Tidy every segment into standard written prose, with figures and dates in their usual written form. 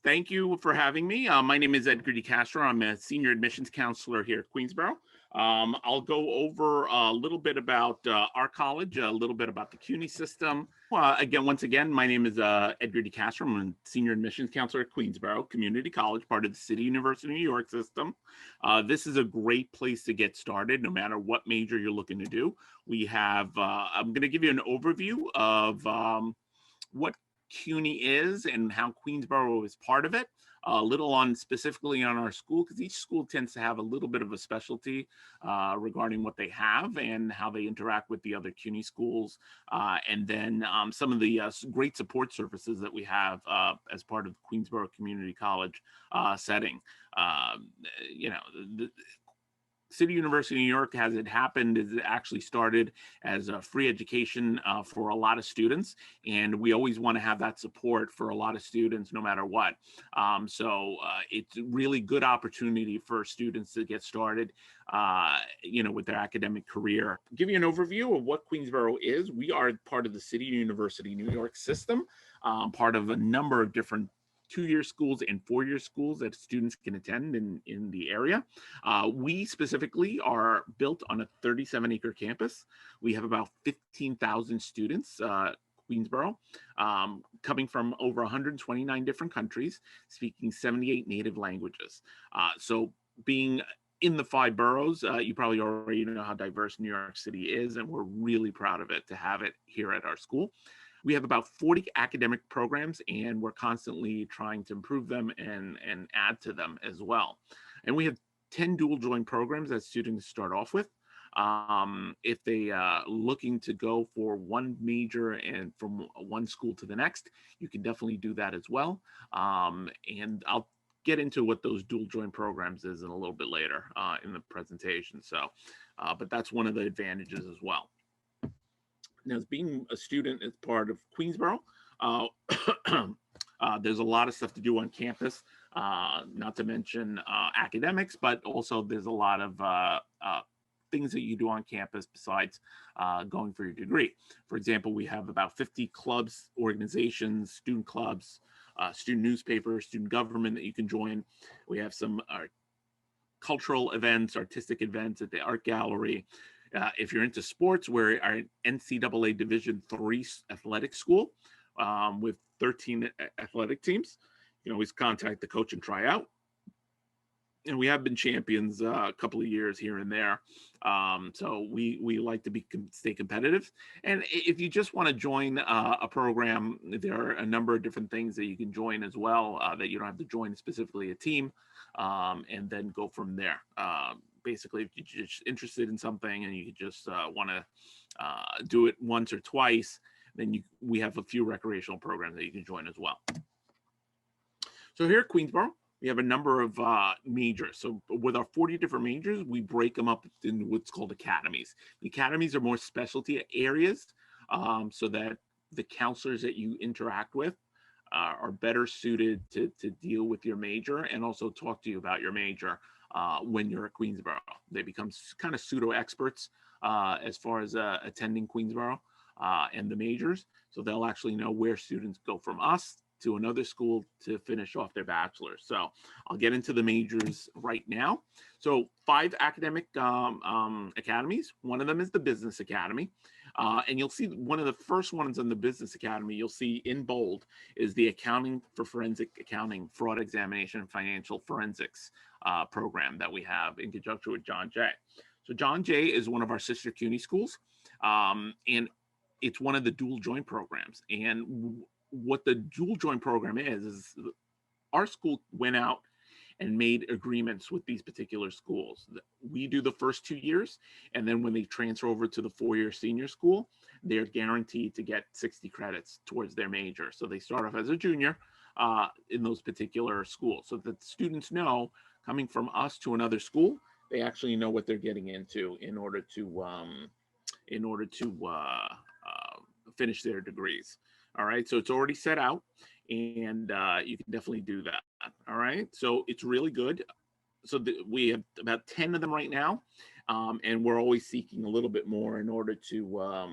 Thank you for having me. My name is Edgar DeCastro. I'm a senior admissions counselor here at Queensborough. I'll go over a little bit about our college, a little bit about the CUNY system. Once again, my name is Edgar DeCastro. I'm a senior admissions counselor at Queensborough Community College, part of the City University of New York system. This is a great place to get started, no matter what major you're looking to do. I'm going to give you an overview of what CUNY is and how Queensborough is part of it. A little on specifically on our school, because each school tends to have a little bit of a specialty regarding what they have and how they interact with the other CUNY schools. And then some of the great support services that we have as part of Queensborough Community College setting. You know, the, City University of New York, as it happened, is it actually started as a free education for a lot of students, and we always want to have that support for a lot of students, no matter what. It's a really good opportunity for students to get started, with their academic career. Give you an overview of what Queensborough is. We are part of the City University of New York system, part of a number of different two-year schools and four-year schools that students can attend in the area. We specifically are built on a 37-acre campus. We have about 15,000 students, Queensborough, coming from over 129 different countries, speaking 78 native languages. So being in the five boroughs, you probably already know how diverse New York City is, and we're really proud of it to have it here at our school. We have about 40 academic programs, and we're constantly trying to improve them and add to them as well. And we have 10 dual join programs that students start off with. If they are looking to go for one major and from one school to the next, you can definitely do that as well. And I'll get into what those dual join programs is in a little bit later in the presentation. But that's one of the advantages as well. Now, as being a student as part of Queensborough, there's a lot of stuff to do on campus, not to mention academics, but also there's a lot of things that you do on campus besides going for your degree. For example, we have about 50 clubs, organizations, student clubs, student newspapers, student government that you can join. We have some cultural events, artistic events at the art gallery. If you're into sports, we're an NCAA Division III athletic school with 13 athletic teams. You can always contact the coach and try out. And we have been champions a couple of years here and there. So we like to stay competitive. And if you just want to join a program, there are a number of different things that you can join as well, that you don't have to join specifically a team, and then go from there. Basically, if you're just interested in something and you just want to do it once or twice, then we have a few recreational programs that you can join as well. So here at Queensborough, we have a number of majors. So with our 40 different majors, we break them up in what's called academies. The academies are more specialty areas, so that the counselors that you interact with are better suited to deal with your major and also talk to you about your major when you're at Queensborough. They become kind of pseudo experts as far as attending Queensborough and the majors. So they'll actually know where students go from us to another school to finish off their bachelor's. So I'll get into the majors right now. So 5 academic academies. One of them is the Business Academy. And you'll see one of the first ones in the Business Academy, you'll see in bold, is the Accounting for Forensic Accounting, Fraud Examination, and Financial Forensics program that we have in conjunction with John Jay. So John Jay is one of our sister CUNY schools, and it's one of the dual join programs. And what the dual join program is our school went out and made agreements with these particular schools. We do the first 2 years, and then when they transfer over to the 4-year senior school, they're guaranteed to get 60 credits towards their major. So they start off as a junior in those particular schools, so that students know coming from us to another school, they actually know what they're getting into in order to finish their degrees. All right, so it's already set out, and you can definitely do that. All right, so it's really good. So we have about 10 of them right now, and we're always seeking a little bit more in order to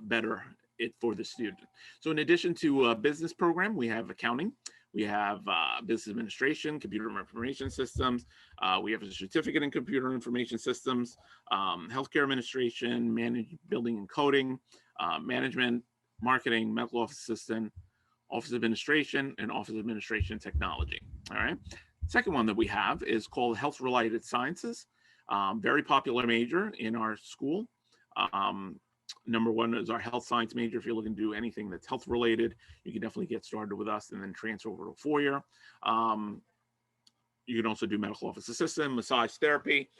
better it for the student. So in addition to a business program, we have accounting, we have business administration, computer information systems, we have a certificate in computer information systems, healthcare administration, building and coding, management, marketing, medical office assistant, office administration, and office administration technology. All right. Second one that we have is called health related sciences. Very popular major in our school. Number one is our health science major. If you're looking to do anything that's health related, you can definitely get started with us and then transfer over to 4-year. You can also do medical office assistant, massage therapy,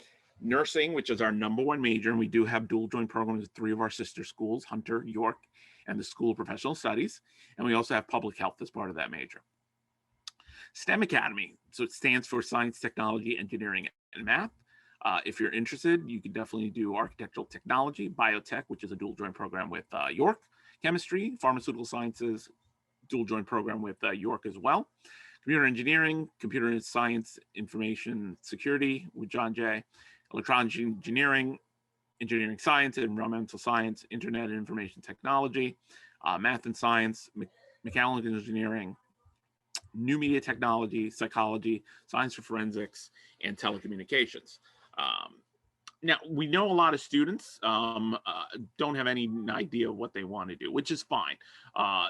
nursing, which is our number one major. And we do have dual joint programs at 3 of our sister schools, Hunter, York, and the School of Professional Studies. And we also have public health as part of that major. STEM Academy, so it stands for Science, Technology, Engineering, and Math. If you're interested, you can definitely do architectural technology, biotech, which is a dual joint program with York, chemistry, pharmaceutical sciences, dual joint program with York as well. Computer engineering, computer science, information security with John Jay, electronic engineering, engineering science, environmental science, internet and information technology, math and science, mechanical engineering, new media technology, psychology, science for forensics, and telecommunications. Now, we know a lot of students don't have any idea what they want to do, which is fine.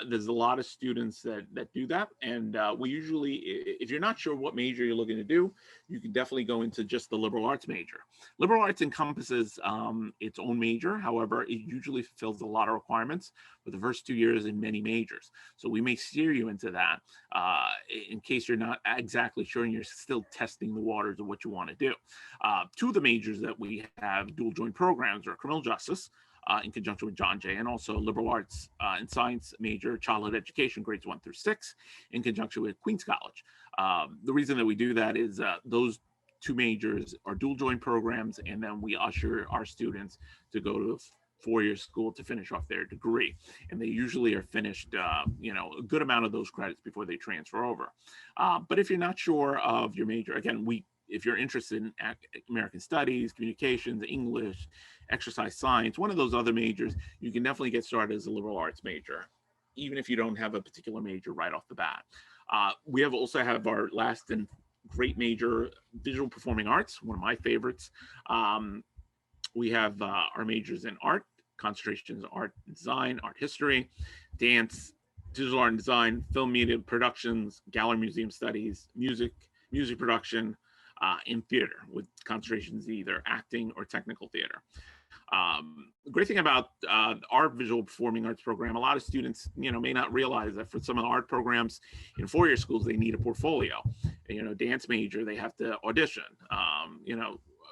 There's a lot of students that do that. And we usually, if you're not sure what major you're looking to do, you can definitely go into just the liberal arts major. Liberal arts encompasses its own major. However, it usually fulfills a lot of requirements for the first 2 years in many majors. So we may steer you into that in case you're not exactly sure and you're still testing the waters of what you want to do. 2 of the majors that we have dual joint programs are criminal justice in conjunction with John Jay, and also liberal arts and science major, childhood education, grades 1 through 6, in conjunction with Queens College. The reason that we do that is those 2 majors are dual joint programs, and then we usher our students to go to 4-year school to finish off their degree. And they usually are finished, a good amount of those credits before they transfer over. But if you're not sure of your major, again, if you're interested in American Studies, Communications, English, Exercise Science, one of those other majors, you can definitely get started as a liberal arts major, even if you don't have a particular major right off the bat. We also have our last and great major, Visual Performing Arts, one of my favorites. We have our majors in art, concentrations in art and design, art history, dance, digital art and design, film media productions, gallery museum studies, music production, in theater, with concentrations in either acting or technical theater. The great thing about our visual performing arts program, a lot of students, may not realize that for some of the art programs in 4-year schools, they need a portfolio. Dance major, they have to audition.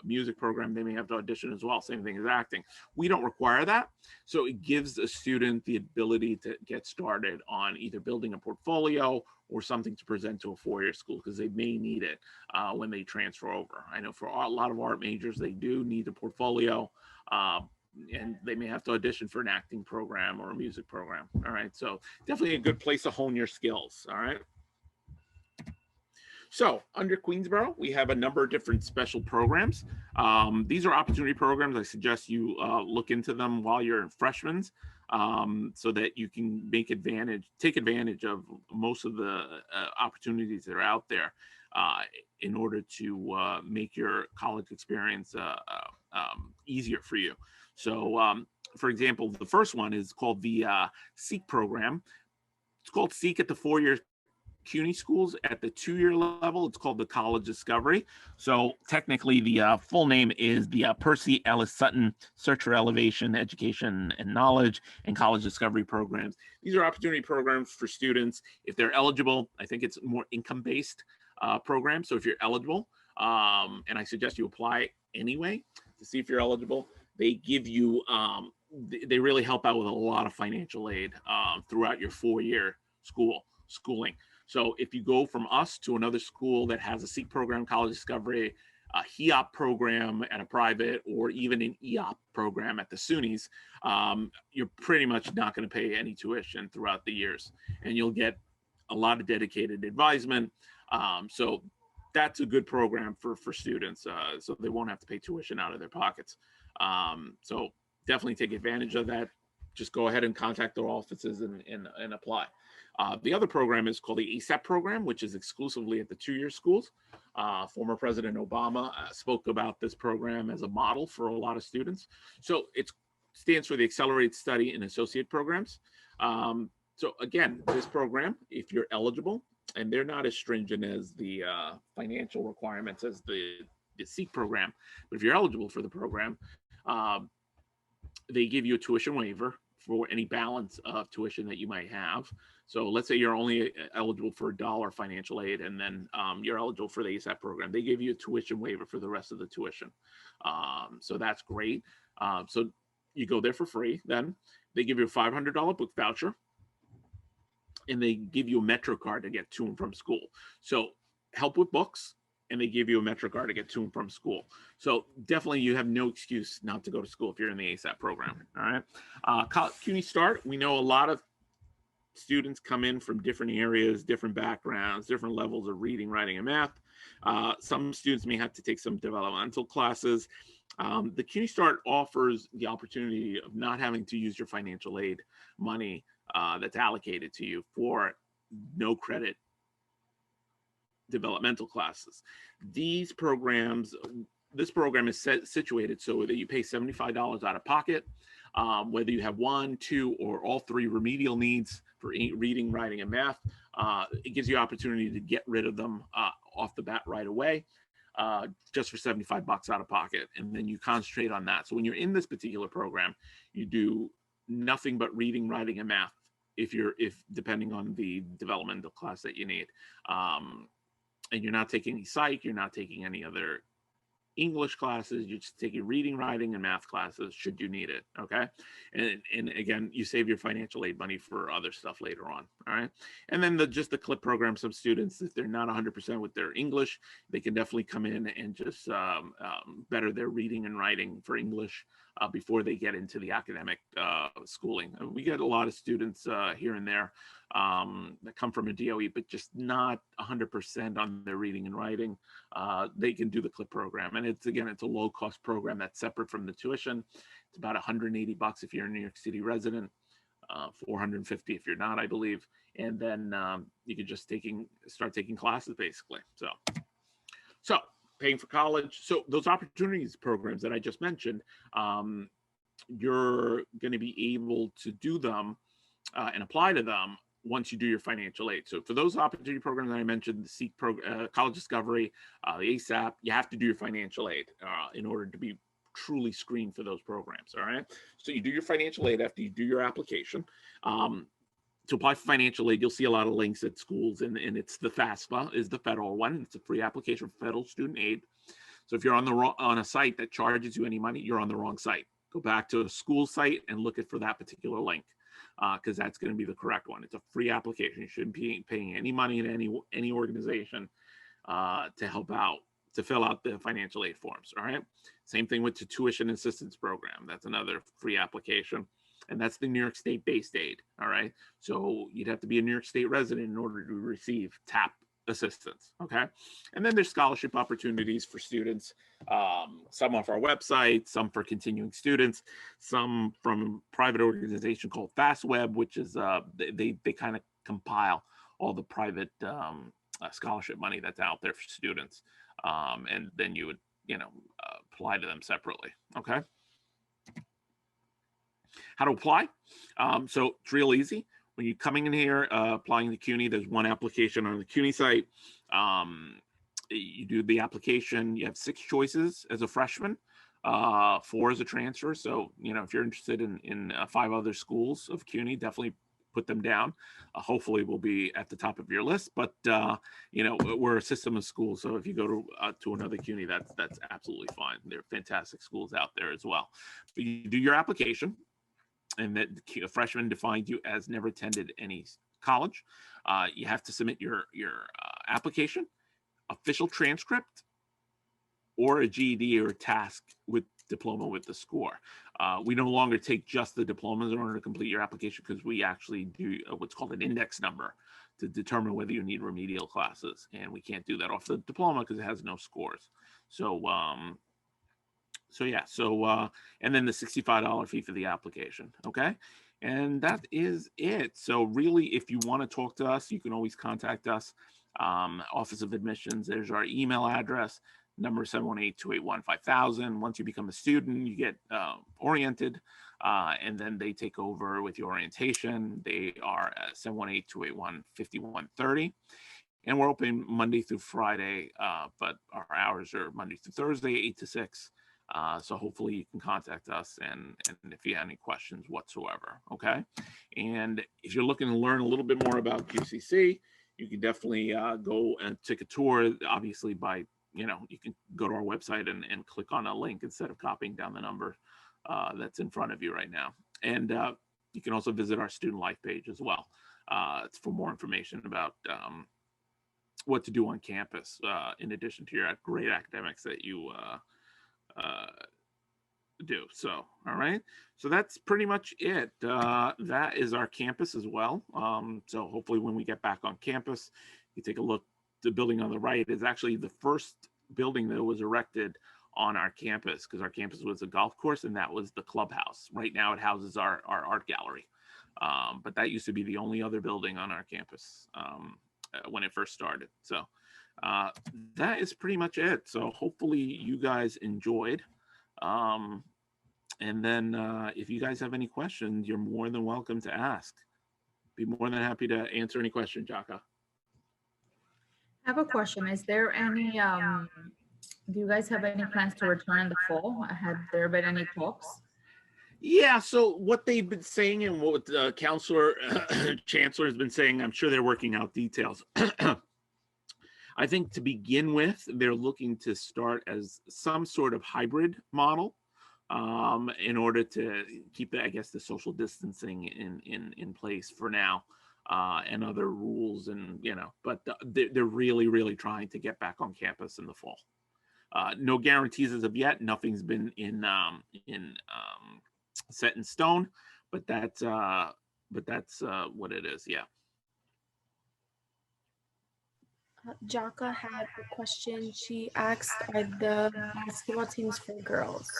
Music program, they may have to audition as well. Same thing as acting. We don't require that. So it gives a student the ability to get started on either building a portfolio or something to present to a 4-year school, because they may need it when they transfer over. I know for a lot of art majors, they do need a portfolio, and they may have to audition for an acting program or a music program. All right. So definitely a good place to hone your skills. All right. So under Queensborough, we have a number of different special programs. These are opportunity programs. I suggest you look into them while you're freshmen, so that you can take advantage of most of the opportunities that are out there in order to make your college experience easier for you. So, for example, the first one is called the SEEK program. It's called SEEK at the 4-year CUNY schools. At the 2-year level, it's called the College Discovery. So technically the full name is the Percy Ellis Sutton Search for Elevation, Education and Knowledge and College Discovery programs. These are opportunity programs for students if they're eligible. I think it's more income-based program. So if you're eligible, and I suggest you apply anyway to see if you're eligible, they give you, they really help out with a lot of financial aid throughout your 4-year schooling. So if you go from us to another school that has a SEEK program, College Discovery, a HEOP program at a private, or even an EOP program at the SUNYs, you're pretty much not going to pay any tuition throughout the years, and you'll get a lot of dedicated advisement. So that's a good program for students, so they won't have to pay tuition out of their pockets. So definitely take advantage of that. just go ahead and contact their offices and apply. The other program is called the ASAP program, which is exclusively at the two-year schools. Former President Obama spoke about this program as a model for a lot of students. So it stands for the Accelerated Study and Associate Programs. So again, this program, if you're eligible, and they're not as stringent as the financial requirements as the SEEK program, but if you're eligible for the program, they give you a tuition waiver for any balance of tuition that you might have. So let's say you're only eligible for $1 financial aid, and then you're eligible for the ASAP program. They give you a tuition waiver for the rest of the tuition. So that's great. So you go there for free. Then they give you a $500 book voucher, and they give you a Metro card to get to and from school. So help with books, and they give you a Metro card to get to and from school. So definitely you have no excuse not to go to school if you're in the ASAP program, all right? CUNY Start, we know a lot of students come in from different areas, different backgrounds, different levels of reading, writing, and math. Some students may have to take some developmental classes. The CUNY Start offers the opportunity of not having to use your financial aid money that's allocated to you for no credit developmental classes. These programs, this program is situated so that you pay $75 out of pocket, whether you have 1, 2, or all 3 remedial needs for reading, writing, and math. It gives you opportunity to get rid of them off the bat right away, just for $75 out of pocket, and then you concentrate on that. So when you're in this particular program, you do nothing but reading, writing, and math, if depending on the developmental class that you need. And you're not taking any psych, you're not taking any other English classes, you're just taking reading, writing, and math classes should you need it, okay? And again, you save your financial aid money for other stuff later on, all right? And then just the CLIP program, some students, if they're not 100% with their English, they can definitely come in and just better their reading and writing for English before they get into the academic schooling. We get a lot of students here and there that come from a DOE, but just not 100% on their reading and writing. They can do the CLIP program. And it's a low cost program that's separate from the tuition. It's about $180 if you're a New York City resident, $450 if you're not, I believe. And then you can just start taking classes basically. So paying for college. So those opportunities programs that I just mentioned, you're going to be able to do them and apply to them once you do your financial aid. So for those opportunity programs that I mentioned, the SEEK College Discovery, the ASAP, you have to do your financial aid in order to be truly screened for those programs, all right? So you do your financial aid after you do your application. To apply for financial aid, you'll see a lot of links at schools, and it's the FAFSA is the federal one. It's a free application for federal student aid. So if you're on a site that charges you any money, you're on the wrong site. Go back to a school site and look for that particular link, because that's going to be the correct one. It's a free application. You shouldn't be paying any money to any organization to help out, to fill out the financial aid forms, all right? Same thing with the tuition assistance program. That's another free application. And that's the New York State based aid, all right? So you'd have to be a New York State resident in order to receive TAP assistance, okay? And then there's scholarship opportunities for students, some off our website, some for continuing students, some from a private organization called FastWeb, which is, they kind of compile all the private scholarship money that's out there for students. And then you would, apply to them separately, okay? How to apply? So it's real easy. When you're coming in here, applying to CUNY, there's one application on the CUNY site. You do the application. You have 6 choices as a freshman, 4 as a transfer. So, if you're interested in 5 other schools of CUNY, definitely put them down. Hopefully we'll be at the top of your list, but we're a system of schools. So if you go to another CUNY, that's absolutely fine. There are fantastic schools out there as well. But you do your application, and that a freshman defined you as never attended any college. You have to submit your application, official transcript, or a GED or a task with diploma with the score. We no longer take just the diplomas in order to complete your application, because we actually do what's called an index number to determine whether you need remedial classes. And we can't do that off the diploma because it has no scores. So So yeah, and then the $65 fee for the application. Okay. And that is it. So really, if you want to talk to us, you can always contact us. Office of Admissions, there's our email address, number 718-281-5000. Once you become a student, you get oriented, and then they take over with your orientation. They are at 718-281-5130. And we're open Monday through Friday, but our hours are Monday through Thursday, 8 to 6. So hopefully you can contact us and if you have any questions whatsoever, okay? And if you're looking to learn a little bit more about QCC, you can definitely go and take a tour, obviously by, you can go to our website and click on a link instead of copying down the number that's in front of you right now. And you can also visit our student life page as well. It's for more information about what to do on campus, in addition to your great academics that you do. So, all right. So that's pretty much it. That is our campus as well. So hopefully when we get back on campus, you take a look. The building on the right is actually the first building that was erected on our campus, because our campus was a golf course and that was the clubhouse. Right now it houses our art gallery. But that used to be the only other building on our campus when it first started. So that is pretty much it. So hopefully you guys enjoyed. And then if you guys have any questions, you're more than welcome to ask. Be more than happy to answer any question, Jaka. I have a question. Is there any, do you guys have any plans to return in the fall? Had there been any talks? Yeah, so what they've been saying and what the counselor, chancellor has been saying, I'm sure they're working out details. I think to begin with, they're looking to start as some sort of hybrid model in order to keep, I guess, the social distancing in place for now, and other rules, and but they're really trying to get back on campus in the fall. No guarantees as of yet. Nothing's been set in stone, but that's what it is. Yeah. Jaka had a question. She asked, are the basketball teams for girls?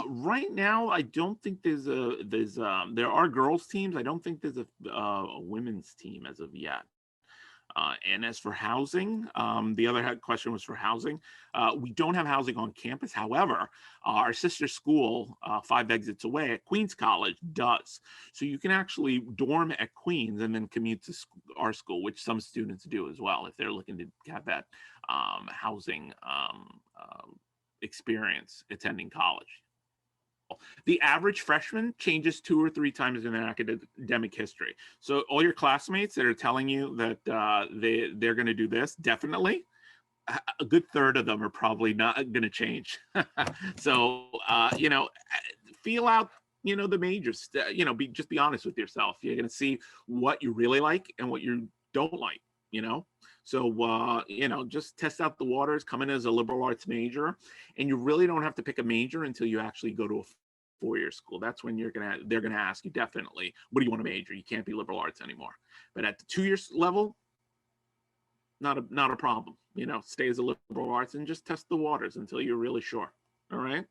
Right now, I don't think there are girls teams. I don't think there's a women's team as of yet. And as for housing, the other question was for housing. We don't have housing on campus. However, our sister school, 5 exits away at Queens College, does. So you can actually dorm at Queens and then commute to our school, which some students do as well if they're looking to have that housing experience attending college. The average freshman changes 2 or 3 times in their academic history. So all your classmates that are telling you that they're going to do this, definitely, a good third of them are probably not going to change. So, feel out, the majors, just be honest with yourself. You're going to see what you really like and what you don't like, So, just test out the waters, come in as a liberal arts major, and you really don't have to pick a major until you actually go to a 4-year school. That's when they're going to ask you definitely, what do you want to major? You can't be liberal arts anymore. But at the 2-year level, not a problem. Stay as a liberal arts and just test the waters until you're really sure. All right.